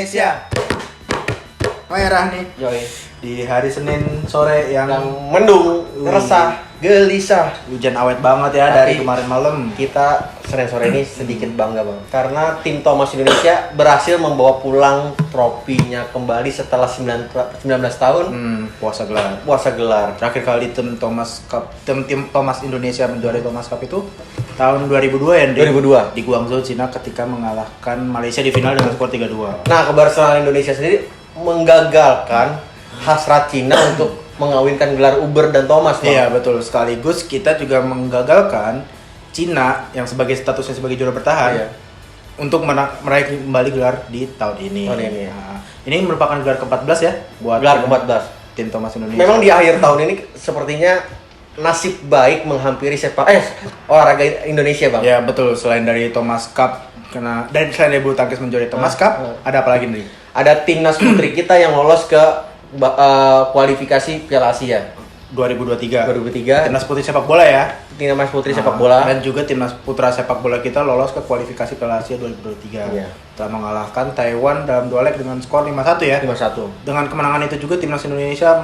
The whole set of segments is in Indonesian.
Indonesia. Merah nih. Yoi. Di hari Senin sore yang Mendung, resah, gelisah. hujan awet banget ya Tapi dari kemarin malam. Kita sore ini sedikit bangga bang, karena tim Thomas Indonesia berhasil membawa pulang trofinya kembali setelah 19 tahun Puasa gelar. puasa gelar. Terakhir kali tim Thomas Indonesia menjuarai Thomas Cup itu tahun 2002 ya, Ndri? 2002. Di Guangzhou, Cina ketika mengalahkan Malaysia di final dengan skor 3-2. Nah, keberhasilan Indonesia sendiri menggagalkan hasrat Cina untuk mengawinkan gelar Uber dan Thomas bang. Iya betul, sekaligus kita juga menggagalkan Cina yang sebagai statusnya sebagai juara bertahan Iya. untuk meraih kembali gelar di tahun ini. Tahun ini. Nah, ini merupakan gelar ke-14 ya buat Gelar ke-14. tim Thomas Indonesia. Memang di akhir tahun ini sepertinya nasib baik menghampiri olahraga Indonesia bang. Ya betul, selain dari Thomas Cup dan selain dari bulu tangkis menjuarai Thomas Cup, ada apa lagi nih? Ada timnas putri kita yang lolos ke kualifikasi Piala Asia 2023. 2003. Timnas putri sepak bola ya. Timnas putri sepak bola. Dan juga timnas putra sepak bola kita lolos ke kualifikasi Piala Asia 2023. Iya. Telah mengalahkan Taiwan dalam dua leg dengan skor 5-1 ya. 5-1. Dengan kemenangan itu juga timnas Indonesia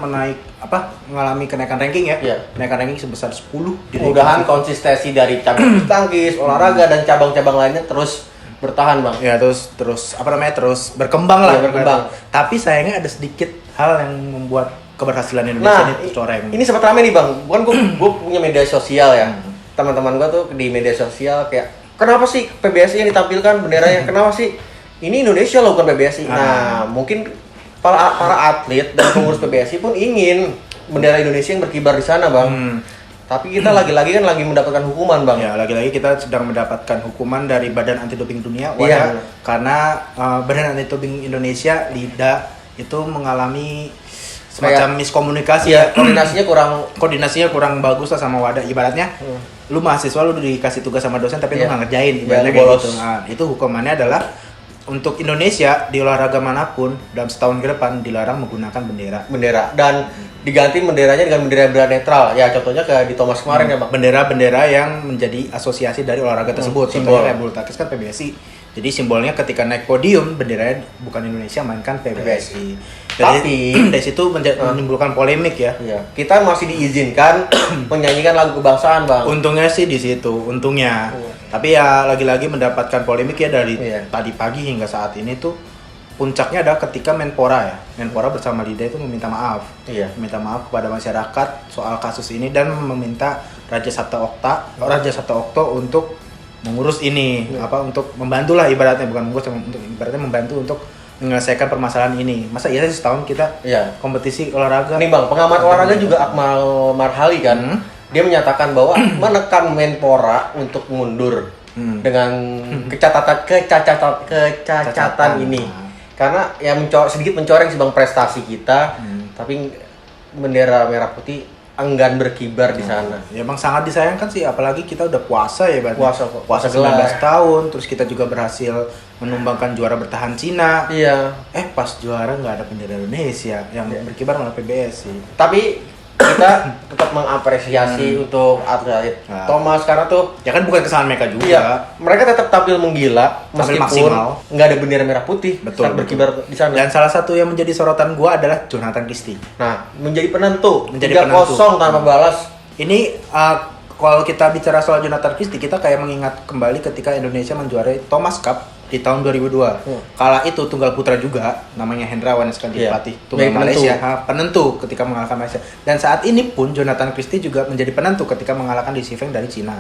mengalami kenaikan ranking ya. Iya. Kenaikan ranking sebesar 10 di Mudah-mudahan ranking konsistensi dari cabang bulu tangkis, olahraga dan cabang-cabang lainnya terus bertahan bang. ya terus terus berkembang lah. Iya, berkembang. Tapi sayangnya ada sedikit hal yang membuat keberhasilan Indonesia Nah, ini tercoreng. ini sempat rame nih bang. Bukan gue punya media sosial ya. Teman-teman gue tuh di media sosial kayak, kenapa sih PBSI yang ditampilkan benderanya? Kenapa sih ini Indonesia loh bukan PBSI? Nah, mungkin para atlet dan pengurus PBSI pun ingin bendera Indonesia yang berkibar di sana bang. Tapi kita lagi-lagi kan lagi mendapatkan hukuman bang. Ya, lagi-lagi kita sedang mendapatkan hukuman dari Badan Anti Doping Dunia Iya. karena Badan Anti Doping Indonesia (LIDA) itu mengalami semacam miskomunikasi Iya, koordinasinya kurang bagus lah sama WADA. Ibaratnya lu mahasiswa lu dikasih tugas sama dosen tapi lu nggak ngerjain, ibaratnya lu kayak bolos. gitu. Nah, itu hukumannya adalah untuk Indonesia di olahraga manapun dalam setahun ke depan dilarang menggunakan Bendera dan diganti benderanya dengan bendera netral. Ya contohnya kayak di Thomas kemarin ya bang. bendera-bendera yang menjadi asosiasi dari olahraga tersebut. Simbol. Contohnya kayak bulu tangkis kan PBSI. Jadi simbolnya ketika naik podium benderanya bukan Indonesia melainkan PBSI. Tapi dari situ menimbulkan polemik ya. iya, kita masih diizinkan menyanyikan lagu kebangsaan bang. Untungnya sih di situ, untungnya. Tapi ya lagi-lagi mendapatkan polemik ya dari Iya. tadi pagi hingga saat ini tuh puncaknya adalah ketika Menpora bersama LIDA itu meminta maaf. Iya. Meminta maaf kepada masyarakat soal kasus ini dan meminta Raja Sabta Okto untuk mengurus ini, untuk membantu lah ibaratnya, bukan mengurus, untuk ibaratnya membantu untuk menyelesaikan permasalahan ini. Masa iya sih setahun kita kompetisi olahraga? Nih bang, pengamat olahraga juga Akmal Marhali kan, dia menyatakan bahwa menekan Menpora untuk mundur dengan kecacatan ini, karena ya sedikit mencoreng sih bang prestasi kita, tapi bendera merah putih enggan berkibar di sana. Ya emang sangat disayangkan sih, apalagi kita udah puasa ya, puasa 19 gelar. tahun, terus kita juga berhasil menumbangkan juara bertahan Cina. Iya. Pas juara nggak ada bendera Indonesia, yang berkibar malah PBSI. Tapi kita tetap mengapresiasi untuk atlet Thomas karena tuh Ya kan bukan kesalahan mereka juga. iya, mereka tetap tampil menggila Tampil meskipun maksimal. nggak ada bendera merah putih saat berkibar di sana. Dan salah satu yang menjadi sorotan gua adalah Jonathan Christie. Nah, menjadi penentu. Menjadi 3-0 tanpa balas. Ini kalau kita bicara soal Jonathan Christie, kita kayak mengingat kembali ketika Indonesia menjuarai Thomas Cup di tahun 2002. Kala itu tunggal putra juga, namanya Hendrawan yang sekarang jadi pelatih tunggal Malaysia, penentu ketika mengalahkan Malaysia. Dan saat ini pun Jonathan Christie juga menjadi penentu ketika mengalahkan Li Shifeng dari Cina.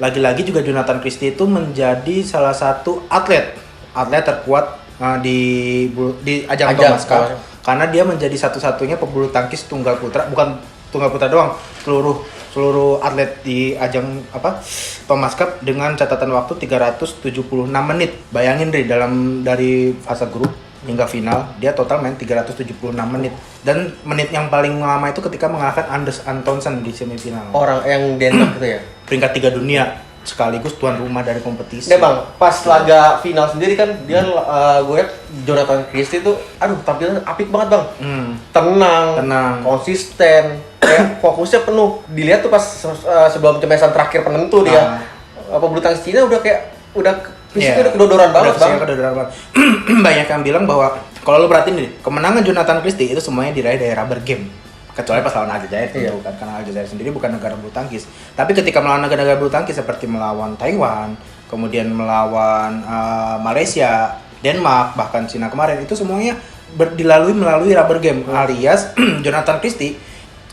Lagi-lagi juga Jonathan Christie itu menjadi salah satu atlet terkuat di ajang Thomas Cup, karena dia menjadi satu-satunya pebulu tangkis tunggal putra, bukan tunggal putra doang, seluruh atlet di ajang Thomas Cup dengan catatan waktu 376 menit. Bayangin dari fase grup hingga final dia total main 376 menit. Dan menit yang paling lama itu ketika mengalahkan Anders Antonsen di semifinal. Orang yang Denmark itu ya. Peringkat 3 dunia sekaligus tuan rumah dari kompetisi. Nah bang, pas laga final sendiri kan dia gue liat Jonathan Christie tuh tampilnya apik banget bang. Tenang, konsisten, kayak fokusnya penuh. Dilihat tuh pas sebelum pencapaian terakhir penentu dia pebulu tangkis Cina udah Fisiknya udah kedodoran banget, Bang. Kedodoran banget. Banyak yang bilang bahwa kalau lu perhatiin nih, kemenangan Jonathan Christie itu semuanya diraih dari rubber game. Kecuali pas lawan Aljazair tentu kan, karena Aljazair sendiri bukan negara bulu tangkis. Tapi ketika melawan negara-negara bulu tangkis seperti melawan Taiwan, kemudian melawan Malaysia, Denmark, bahkan Cina kemarin, itu semuanya melalui rubber game, alias Jonathan Christie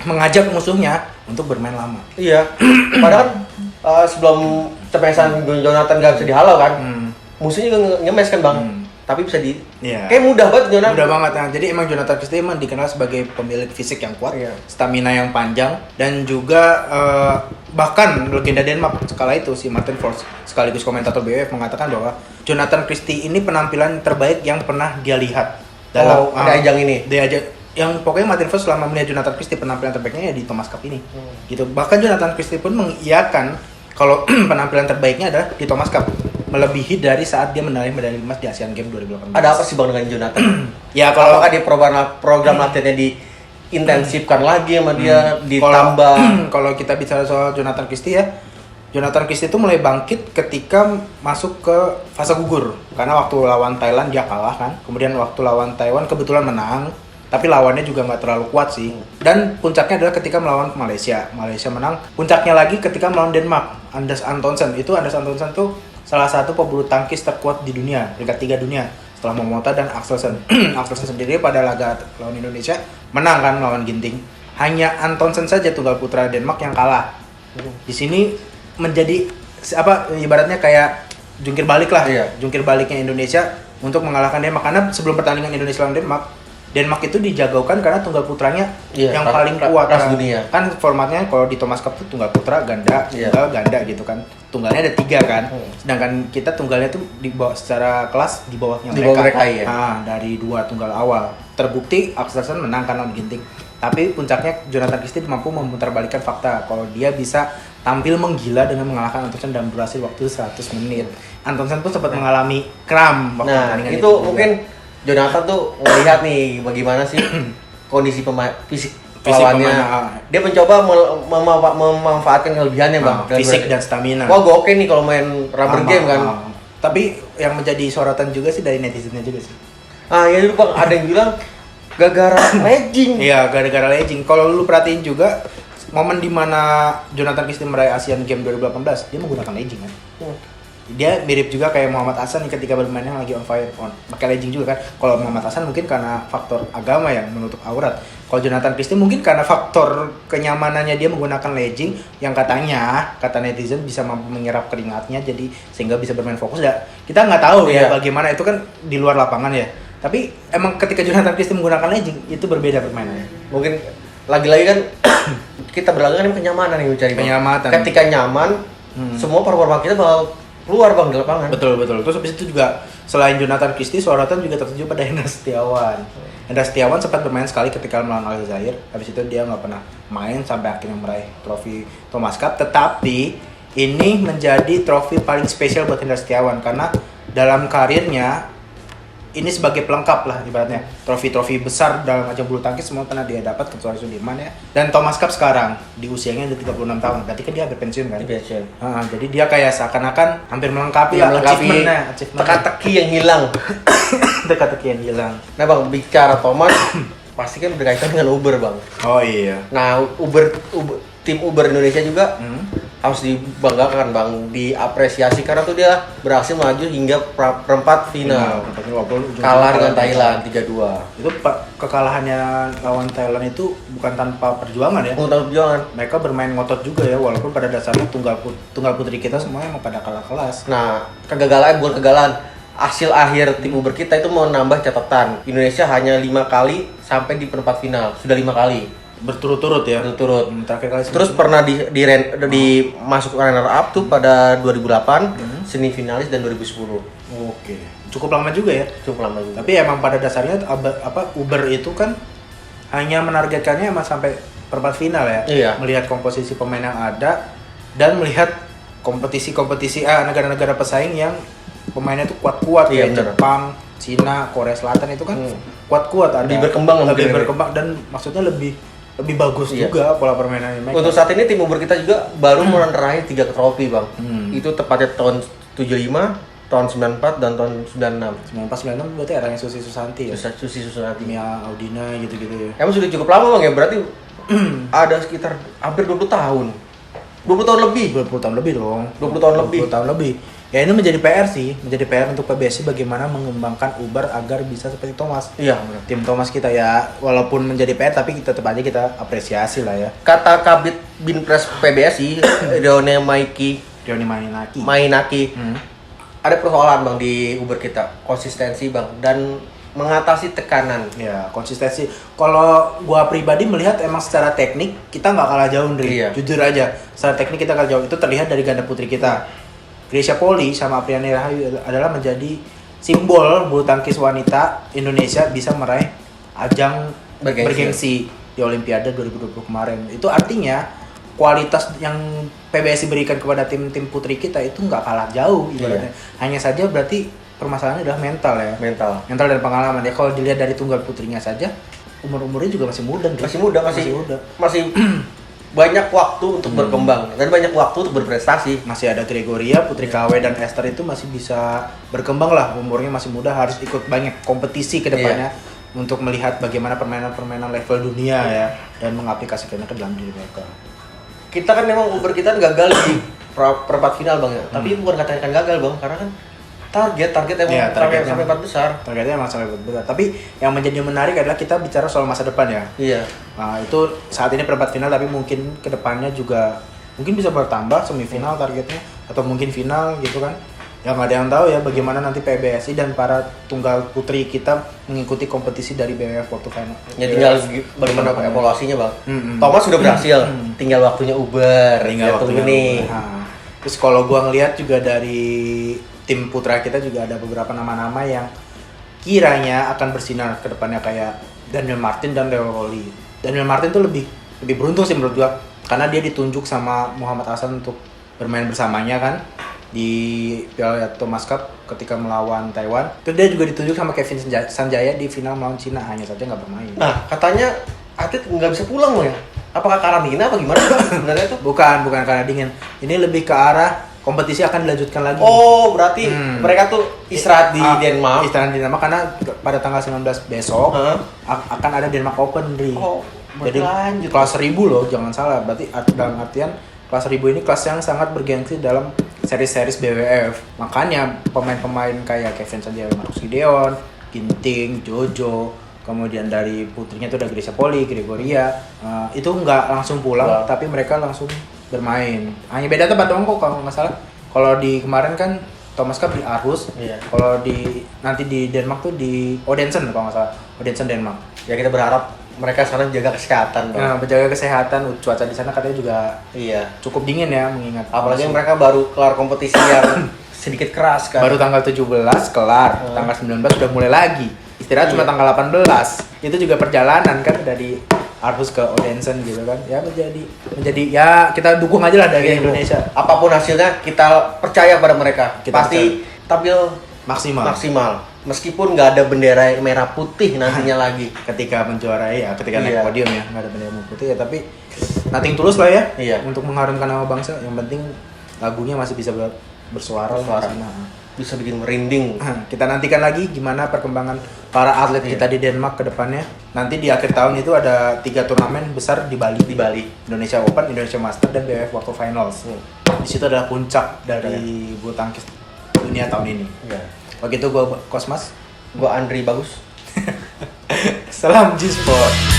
mengajak musuhnya untuk bermain lama. Iya. Padahal kan sebelum cepesan Jonathan gak bisa dihalau kan, musuhnya juga ngemes kan Bang. Tapi bisa kayak mudah banget Jonathan. Mudah banget ya. Jadi emang Jonathan Christie emang dikenal sebagai pemilik fisik yang kuat, stamina yang panjang, dan juga bahkan legenda Denmark sekala itu si Martin Fors sekaligus komentator BWF mengatakan bahwa Jonathan Christie ini penampilan terbaik yang pernah dia lihat dalam ajang ini. Dia yang pokoknya Martin Fors selama melihat Jonathan Christie penampilan terbaiknya ya di Thomas Cup ini. Gitu. Bahkan Jonathan Christie pun mengiyakan kalau penampilan terbaiknya adalah di Thomas Cup, melebihi dari saat dia menang medali emas di Asian Games 2018. Ada apa sih Bang dengan Jonathan? Ya kalau apakah di program latihannya diintensifkan lagi sama dia, ditambah? Kalau kita bicara soal Jonathan Christie ya, Jonathan Christie itu mulai bangkit ketika masuk ke fase gugur. Karena waktu lawan Thailand dia kalah kan, kemudian waktu lawan Taiwan kebetulan menang, tapi lawannya juga nggak terlalu kuat sih. Dan puncaknya adalah ketika melawan Malaysia menang. Puncaknya lagi ketika melawan Denmark, Anders Antonsen tuh salah satu pebulu tangkis terkuat di dunia, peringkat 3 dunia setelah Momota dan Axelsen. Axelsen sendiri pada laga lawan Indonesia menang kan melawan Ginting. Hanya Antonsen saja tunggal putra Denmark yang kalah. Di sini menjadi ibaratnya kayak jungkir balik lah. Jungkir baliknya Indonesia untuk mengalahkan Denmark, karena sebelum pertandingan Indonesia lawan Denmark itu dijagokan karena tunggal putranya yang paling kuat ras dunia. Kan formatnya kalau di Thomas Cup tuh tunggal putra, ganda, tunggal, ganda gitu kan. Tunggalnya ada 3 kan. Sedangkan kita tunggalnya tuh di bawah secara kelas di bawahnya mereka. Dari 2 tunggal awal. Terbukti Axelsen menang kan lawan Ginting. Tapi puncaknya Jonathan Christie mampu memutarbalikkan fakta kalau dia bisa tampil menggila dengan mengalahkan Antonsen dalam durasi waktu 100 menit. Antonsen pun sempat mengalami kram waktu pertandingan itu mungkin Jonathan tuh melihat nih bagaimana sih kondisi fisik lawannya. Dia mencoba memanfaatkan kelebihannya Bang. Fisik dan stamina. Wah, gue oke nih kalau main rubber game kan. Tapi yang menjadi sorotan juga sih dari netizennya juga sih. Ya itu Bang, ada yang bilang gara-gara legging. Iya, gara-gara legging. Kalau lu perhatiin juga momen dimana Jonathan Christie meraih Asian Games 2018, dia menggunakan legging kan. Dia mirip juga kayak Muhammad Hasan ketika bermainnya lagi on fire, pakai legging juga kan. Kalau Muhammad Hasan mungkin karena faktor agama yang menutup aurat. Kalau Jonathan Christie mungkin karena faktor kenyamanannya dia menggunakan legging yang kata netizen bisa mampu menyerap keringatnya jadi sehingga bisa bermain fokus. Kita nggak tahu ya bagaimana, itu kan di luar lapangan ya. Tapi emang ketika Jonathan Christie menggunakan legging itu berbeda permainannya. Mungkin lagi-lagi kan kita berlaga kan kenyamanan yang mencari. Kenyamanan. Ketika nyaman, semua performa kita bakal keluar Bang di lapangan. Betul. Terus habis itu juga selain Jonathan Christie, sorotan juga tertuju pada Hendra Setiawan. Hendra Setiawan sempat bermain sekali ketika melawan Aljazair. Habis itu dia nggak pernah main sampai akhirnya meraih trofi Thomas Cup. Tetapi ini menjadi trofi paling spesial buat Hendra Setiawan karena dalam karirnya ini sebagai pelengkap lah ibaratnya. Trofi-trofi besar dalam ajang bulu tangkis semua pernah dia dapat kecuali Sudirman ya. Dan Thomas Cup sekarang di usianya udah 36 tahun. Berarti kan dia hampir pensiun kan? Pensiun. Jadi dia kayak seakan-akan hampir melengkapi achievement-nya. Teka-teki yang hilang. Teka-teki yang hilang. Nah Bang, bicara Thomas pasti kan berkaitan dengan Uber Bang. Oh iya. Nah, tim Uber Indonesia juga harus dibanggakan Bang, diapresiasi karena tuh dia berhasil maju hingga perempat final. Kalah dengan Thailand 3-2. Itu kekalahannya lawan Thailand itu bukan tanpa perjuangan ya. Tanpa perjuangan. Mereka bermain ngotot juga ya, walaupun pada dasarnya tunggal putri kita semua emang pada kalah kelas. Nah, bukan kegagalan. Hasil akhir tim Uber kita itu mau nambah catatan. Indonesia hanya 5 kali sampai di perempat final. Sudah 5 kali. Berturut-turut ya. Berturut. Terakhir kali. Terus pernah masuk runner up tuh pada 2008, semifinalis dan 2010. Oke. Cukup lama juga ya. Tapi emang pada dasarnya Uber itu kan hanya menargetkannya emang sampai perempat final ya. Iya. Melihat komposisi pemain yang ada dan melihat kompetisi negara-negara pesaing yang pemainnya tuh kuat-kuat kayak Jepang, Cina, Korea Selatan itu kan kuat-kuat, ada lebih berkembang dan maksudnya lebih bagus juga pola permainan mereka. Untuk saat ini tim Uber kita juga baru meraih 3 trofi Bang. Itu tepatnya tahun 75, tahun 94 dan tahun 96. 94-96 berarti eranya Susi Susanti ya? Susi Susanti. Mia Audina gitu-gitu ya? Emang sudah cukup lama Bang ya, berarti ada sekitar hampir 20 tahun. 20 tahun lebih. 20 tahun lebih dong. 20 tahun lebih. 20 tahun lebih. Ya ini menjadi PR sih, menjadi PR untuk PBSI bagaimana mengembangkan Uber agar bisa seperti Thomas. Iya, benar. Tim Thomas kita ya, walaupun menjadi PR tapi tetap aja kita apresiasi lah ya. Kata Kabid Binpres PBSI, Rione Rioni Mainaki. Ada persoalan Bang di Uber kita, konsistensi Bang, dan mengatasi tekanan. Ya, konsistensi. Kalau gua pribadi melihat emang secara teknik kita nggak kalah jauh, Ndri. Iya. Jujur aja, secara teknik kita kalah jauh. Itu terlihat dari ganda putri kita. Grecia Poli sama Apriani Rahayu adalah menjadi simbol bulu tangkis wanita Indonesia bisa meraih ajang bergengsi di Olimpiade 2020 kemarin. Itu artinya kualitas yang PBSI berikan kepada tim-tim putri kita itu nggak kalah jauh ibaratnya. Hanya saja berarti permasalahannya adalah mental ya. Mental dan pengalaman ya. Kalau dilihat dari tunggal putrinya saja, umurnya juga masih muda. Masih banyak waktu untuk berkembang dan banyak waktu untuk berprestasi. Masih ada Gregoria, Putri KW dan Esther itu masih bisa berkembang lah. Umurnya masih muda, harus ikut banyak kompetisi ke depannya untuk melihat bagaimana permainan-permainan level dunia ya dan mengaplikasikannya ke dalam diri mereka. Kita kan memang Uber kita gagal di perempat final Bang ya. Tapi bukan katakan gagal Bang, karena kan target emang sampai 4 besar. Targetnya emang sampai 4 besar. Tapi yang menjadi menarik adalah kita bicara soal masa depan ya. Iya. Nah, itu saat ini perempat final tapi mungkin kedepannya juga mungkin bisa bertambah semifinal targetnya atau mungkin final gitu kan. Ya nggak ada yang tahu ya bagaimana nanti PBSI dan para tunggal putri kita mengikuti kompetisi dari BWF World Final. Ya tinggal bagaimana evaluasinya Bang. Thomas sudah berhasil, tinggal waktunya Uber. Tinggal waktunya nih. Nah, terus kalau gua ngelihat juga dari tim putra kita juga ada beberapa nama-nama yang kiranya akan bersinar ke depannya kayak Daniel Martin dan Leo Roli. Daniel Martin tuh lebih beruntung sih menurut gua karena dia ditunjuk sama Muhammad Hasan untuk bermain bersamanya kan di Piala Thomas Cup ketika melawan Taiwan. Terus dia juga ditunjuk sama Kevin Sanjaya di final melawan Cina, hanya saja nggak bermain. Nah, katanya atlet nggak bisa pulang loh ya? Apakah karantina apa gimana sebenarnya itu? Bukan karena dingin. Ini lebih ke arah kompetisi akan dilanjutkan lagi. Oh, berarti mereka tuh istirahat di Denmark. Istirahat di Denmark karena pada tanggal 19 besok akan ada Denmark Open, Dri. Oh, jadi lanjut. kelas 1000 loh, jangan salah. Berarti dalam artian kelas 1000 ini kelas yang sangat bergengsi dalam seri-series BWF. Makanya pemain-pemain kayak Kevin Sanjaya, Marcus Gideon, Ginting, Jojo, kemudian dari putrinya itu ada Grecia Poli, Gregoria, itu nggak langsung pulang, tapi mereka langsung bermain. Hanya beda tempat doang kok kalau nggak salah. Kalau di kemarin kan Thomas Cup di Aarhus, kalau nanti di Denmark tuh di Odense kalau nggak salah, Odense Denmark. Ya kita berharap mereka sekarang jaga kesehatan. Nah, menjaga kesehatan, cuaca di sana katanya juga cukup dingin ya mengingat. Apalagi mereka baru kelar kompetisi yang sedikit keras kan. Baru tanggal 17 kelar, tanggal 19 udah mulai lagi. Istirahat cuma tanggal 18. Itu juga perjalanan kan dari Aarhus ke Odense gitu kan. Ya menjadi ya kita dukung aja lah dari Indonesia. Apapun hasilnya kita percaya pada mereka. Pasti tampil maksimal. Meskipun nggak ada bendera merah putih nantinya lagi ketika menjuarai ketika naik podium ya, nggak ada bendera merah putih ya, tapi nothing tulus lah ya untuk mengharumkan nama bangsa. Yang penting lagunya masih bisa bersuara. Bisa bikin merinding. Kita nantikan lagi gimana perkembangan para atlet kita di Denmark ke depannya. Nanti di akhir tahun itu ada 3 turnamen besar di Bali. Indonesia Open, Indonesia Master, dan BWF World Finals. Di situ adalah puncak dari bulu tangkis dunia tahun ini. Begitu gue Kosmas, gue Andri Bagus. Salam G-Sport.